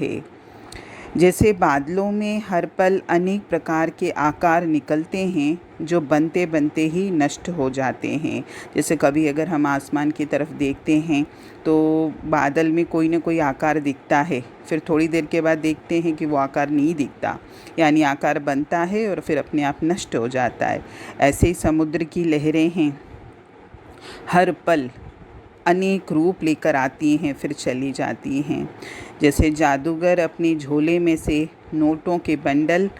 है। जैसे बादलों में हर पल अनेक प्रकार के आकार निकलते हैं जो बनते बनते ही नष्ट हो जाते हैं। जैसे कभी अगर हम आसमान की तरफ देखते हैं तो बादल में कोई ना कोई आकार दिखता है, फिर थोड़ी देर के बाद देखते हैं कि वो आकार नहीं दिखता, यानी आकार बनता है और फिर अपने आप नष्ट हो जाता है। ऐसे ही समुद्र की लहरें हैं, हर पल अनेक रूप लेकर आती हैं फिर चली जाती हैं। जैसे जादूगर अपने झोले में से नोटों के बंडल,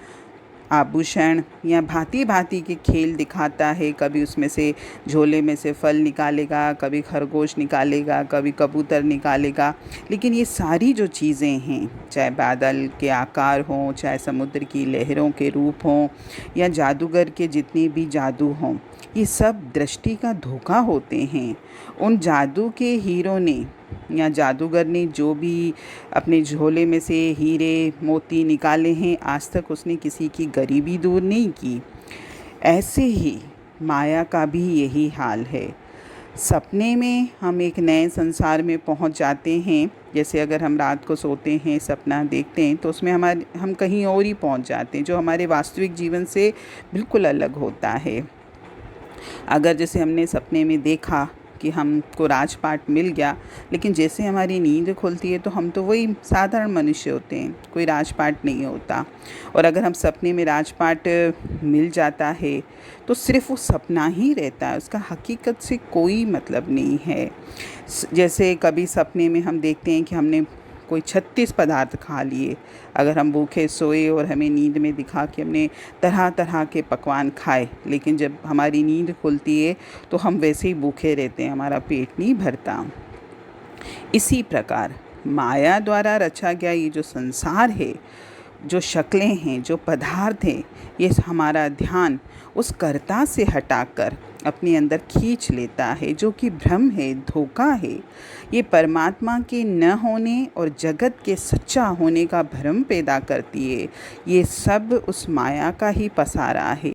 आभूषण या भांति भांति के खेल दिखाता है। कभी उसमें से झोले में से फल निकालेगा, कभी खरगोश निकालेगा, कभी कबूतर निकालेगा। लेकिन ये सारी जो चीज़ें हैं, चाहे बादल के आकार हों, चाहे समुद्र की लहरों के रूप हों, या जादूगर के जितने भी जादू हों, ये सब दृष्टि का धोखा होते हैं। उन जादू के हीरो ने या जादूगर ने जो भी अपने झोले में से हीरे मोती निकाले हैं, आज तक उसने किसी की गरीबी दूर नहीं की। ऐसे ही माया का भी यही हाल है। सपने में हम एक नए संसार में पहुंच जाते हैं। जैसे अगर हम रात को सोते हैं, सपना देखते हैं, तो उसमें हम कहीं और ही पहुंच जाते हैं जो हमारे वास्तविक जीवन से बिल्कुल अलग होता है। अगर जैसे हमने सपने में देखा कि हमको राजपाट मिल गया, लेकिन जैसे हमारी नींद खुलती है तो हम तो वही साधारण मनुष्य होते हैं, कोई राजपाट नहीं होता। और अगर हम सपने में राजपाट मिल जाता है तो सिर्फ वो सपना ही रहता है, उसका हकीकत से कोई मतलब नहीं है। जैसे कभी सपने में हम देखते हैं कि हमने कोई 36 पदार्थ खा लिए। अगर हम भूखे सोए और हमें नींद में दिखा कि हमने तरह तरह के पकवान खाए, लेकिन जब हमारी नींद खुलती है तो हम वैसे ही भूखे रहते हैं, हमारा पेट नहीं भरता। इसी प्रकार माया द्वारा रचा गया ये जो संसार है, जो शक्लें हैं, जो पदार्थ हैं, ये हमारा ध्यान उस कर्ता से हटाकर अपने अंदर खींच लेता है, जो कि भ्रम है, धोखा है। ये परमात्मा के न होने और जगत के सच्चा होने का भ्रम पैदा करती है। ये सब उस माया का ही पसारा है।